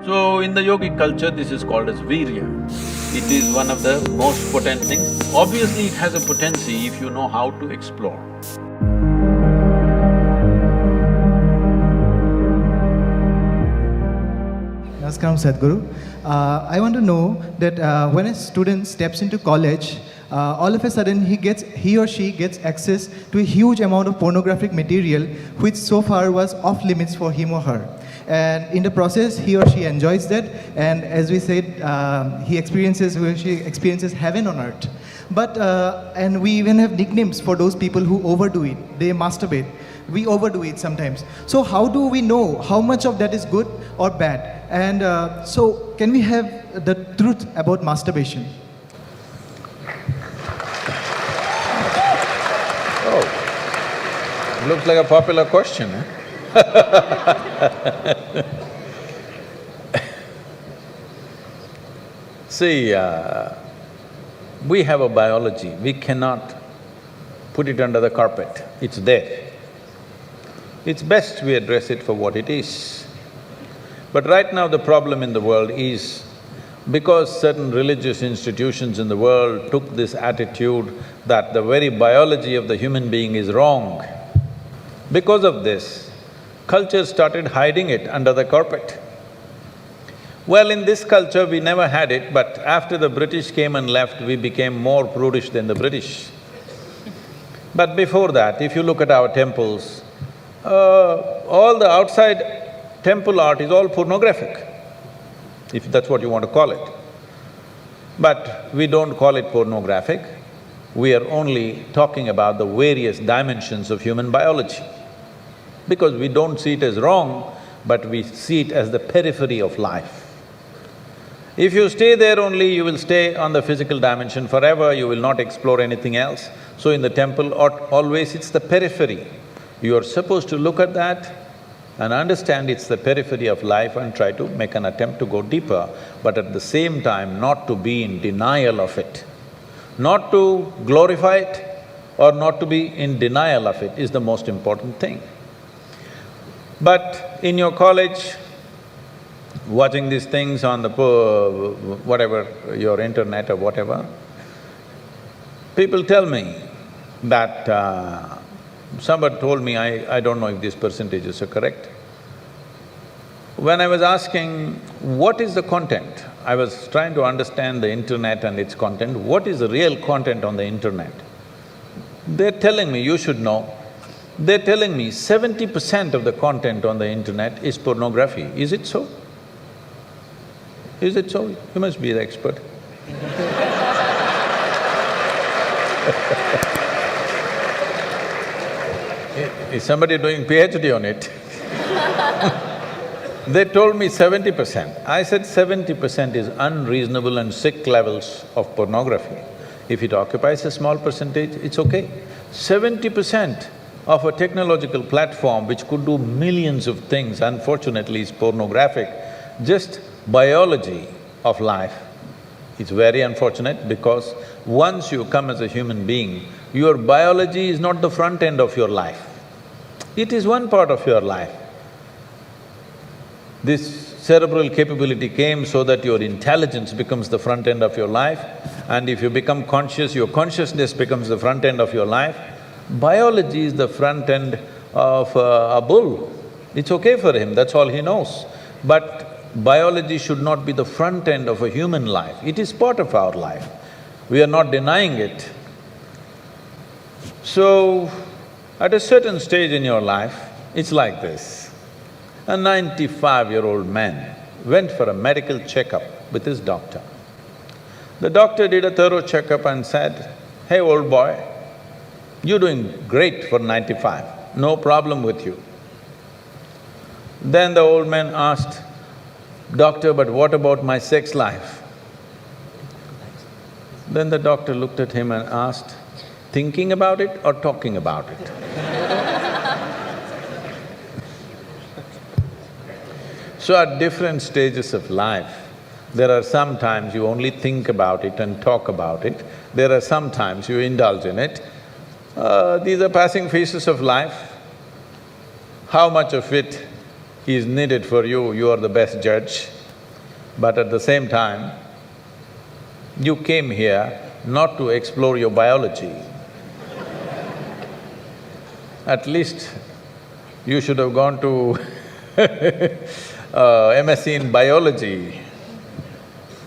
So, in the yogic culture, this is called as virya. It is one of the most potent things. Obviously, it has a potency if you know how to explore. Namaskaram, Sadhguru. I want to know that when a student steps into college, all of a sudden he or she gets access to a huge amount of pornographic material which so far was off limits for him or her. And in the process, he or she enjoys that, and as we said, he or she experiences heaven on earth. But, and we even have nicknames for those people who overdo it. They masturbate. We overdo it sometimes. So how do we know how much of that is good or bad? And so can we have the truth about masturbation? Oh, looks like a popular question, eh? See, we have a biology, we cannot put it under the carpet, it's there. It's best we address it for what it is. But right now the problem in the world is, because certain religious institutions in the world took this attitude that the very biology of the human being is wrong, because of this, culture started hiding it under the carpet. Well, in this culture we never had it, but after the British came and left, we became more prudish than the British. But before that, if you look at our temples, all the outside temple art is all pornographic, if that's what you want to call it. But we don't call it pornographic, we are only talking about the various dimensions of human biology. Because we don't see it as wrong, but we see it as the periphery of life. If you stay there only, you will stay on the physical dimension forever, you will not explore anything else. So in the temple, always it's the periphery. You are supposed to look at that and understand it's the periphery of life and try to make an attempt to go deeper, but at the same time not to be in denial of it. Not to glorify it or not to be in denial of it is the most important thing. But in your college, watching these things on the whatever, your internet or whatever, people tell me that… somebody told me, I don't know if these percentages are correct. When I was asking, what is the content? I was trying to understand the internet and its content, what is the real content on the internet? They're telling me, you should know, they're telling me 70% of the content on the internet is pornography. Is it so? Is it so? You must be the expert. Is somebody doing PhD on it? They told me 70%. I said 70% is unreasonable and sick levels of pornography. If it occupies a small percentage, it's okay. 70% of a technological platform which could do millions of things, unfortunately is pornographic. Just biology of life. It's very unfortunate because once you come as a human being, your biology is not the front end of your life. It is one part of your life. This cerebral capability came so that your intelligence becomes the front end of your life, and if you become conscious, your consciousness becomes the front end of your life. Biology is the front end of a bull. It's okay for him, that's all he knows. But biology should not be the front end of a human life, it is part of our life. We are not denying it. So, at a certain stage in your life, it's like this. A 95-year-old man went for a medical checkup with his doctor. The doctor did a thorough checkup and said, "Hey, old boy, you're doing great for 95, no problem with you." Then the old man asked, "Doctor, but what about my sex life?" Then the doctor looked at him and asked, "Thinking about it or talking about it?" So at different stages of life, there are some times you only think about it and talk about it, there are some times you indulge in it. These are passing phases of life. How much of it is needed for you, you are the best judge. But at the same time, you came here not to explore your biology. At least you should have gone to MSc in biology.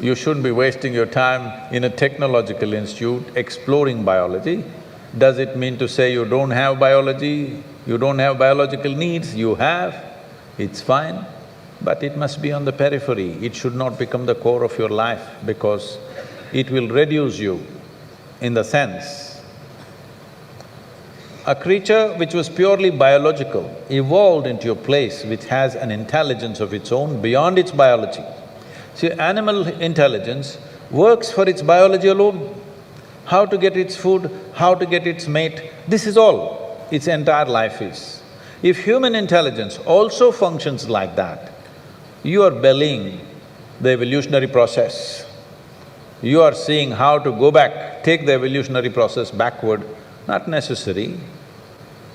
You shouldn't be wasting your time in a technological institute exploring biology. Does it mean to say you don't have biology, you don't have biological needs? You have, it's fine, but it must be on the periphery. It should not become the core of your life because it will reduce you in the sense. A creature which was purely biological evolved into a place which has an intelligence of its own beyond its biology. See, animal intelligence works for its biology alone. How to get its food, how to get its mate, this is all its entire life is. If human intelligence also functions like that, you are bellying the evolutionary process. You are seeing how to go back, take the evolutionary process backward, not necessary.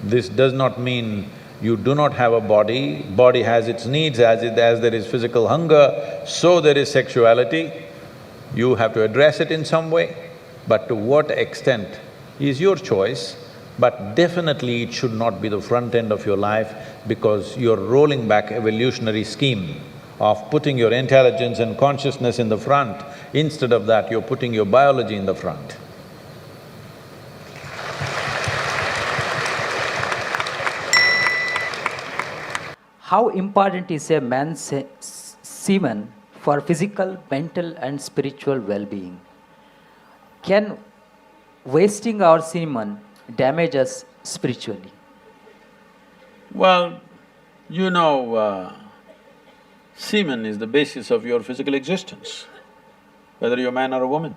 This does not mean you do not have a body, body has its needs, as there is physical hunger, so there is sexuality. You have to address it in some way, but to what extent is your choice, but definitely it should not be the front end of your life because you're rolling back evolutionary scheme of putting your intelligence and consciousness in the front. Instead of that, you're putting your biology in the front. How important is a man's semen for physical, mental and spiritual well-being? Can wasting our semen damage us spiritually? Well, you know, semen is the basis of your physical existence, whether you're a man or a woman.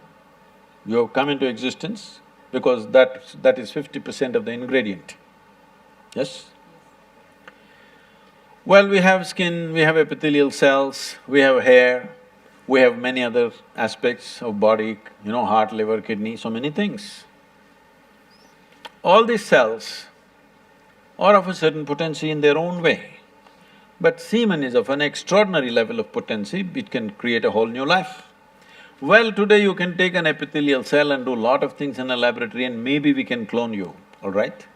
You have come into existence because that is 50% of the ingredient, yes? Well, we have skin, we have epithelial cells, we have hair, we have many other aspects of body, you know, heart, liver, kidney, so many things. All these cells are of a certain potency in their own way. But semen is of an extraordinary level of potency, it can create a whole new life. Well, today you can take an epithelial cell and do a lot of things in a laboratory and maybe we can clone you, all right?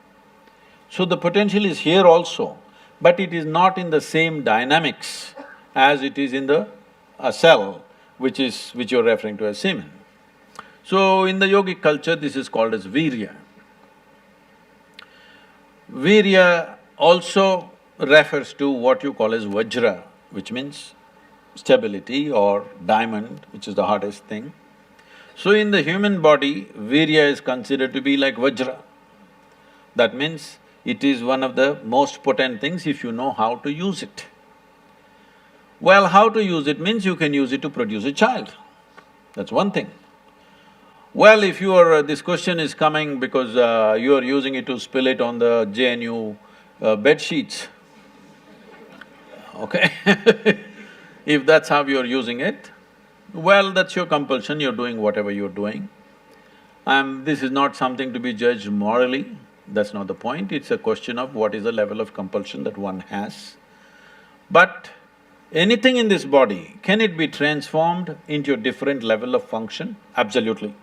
So the potential is here also, but it is not in the same dynamics as it is in a cell, which you're referring to as semen. So in the yogic culture, this is called as virya. Virya also refers to what you call as vajra, which means stability, or diamond, which is the hardest thing. So in the human body, virya is considered to be like vajra. That means it is one of the most potent things if you know how to use it. Well, how to use it means you can use it to produce a child, that's one thing. Well, if you are… this question is coming because you are using it to spill it on the JNU bed sheets, okay? If that's how you're using it, well, that's your compulsion, you're doing whatever you're doing. This is not something to be judged morally, that's not the point, it's a question of what is the level of compulsion that one has. But anything in this body, can it be transformed into a different level of function? Absolutely.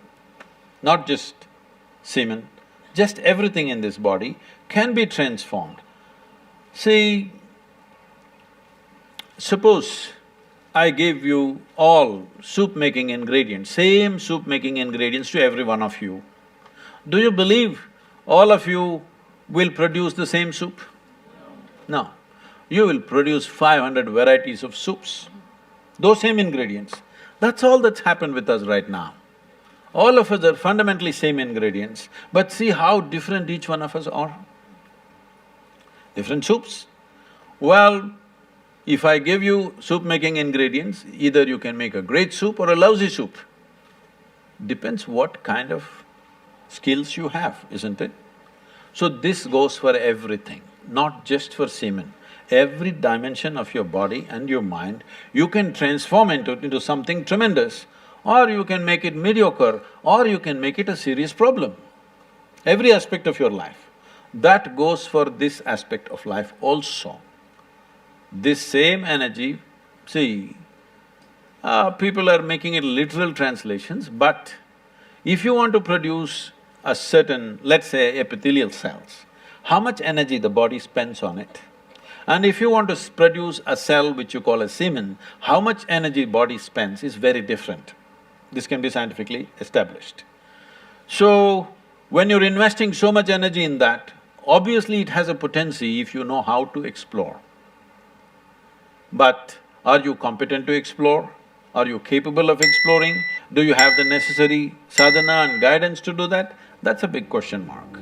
Not just semen, just everything in this body can be transformed. See, suppose I give you all soup-making ingredients, same soup-making ingredients to every one of you. Do you believe all of you will produce the same soup? No. You will produce 500 varieties of soups, those same ingredients. That's all that's happened with us right now. All of us are fundamentally same ingredients, but see how different each one of us are. Different soups. Well, if I give you soup-making ingredients, either you can make a great soup or a lousy soup. Depends what kind of skills you have, isn't it? So this goes for everything, not just for semen. Every dimension of your body and your mind, you can transform into something tremendous, or you can make it mediocre, or you can make it a serious problem. Every aspect of your life. That goes for this aspect of life also. This same energy, see, People are making it literal translations, but if you want to produce a certain, let's say, epithelial cells, how much energy the body spends on it? And if you want to produce a cell which you call a semen, how much energy body spends is very different. This can be scientifically established. So, when you're investing so much energy in that, obviously it has a potency if you know how to explore. But are you competent to explore? Are you capable of exploring? Do you have the necessary sadhana and guidance to do that? That's a big question mark.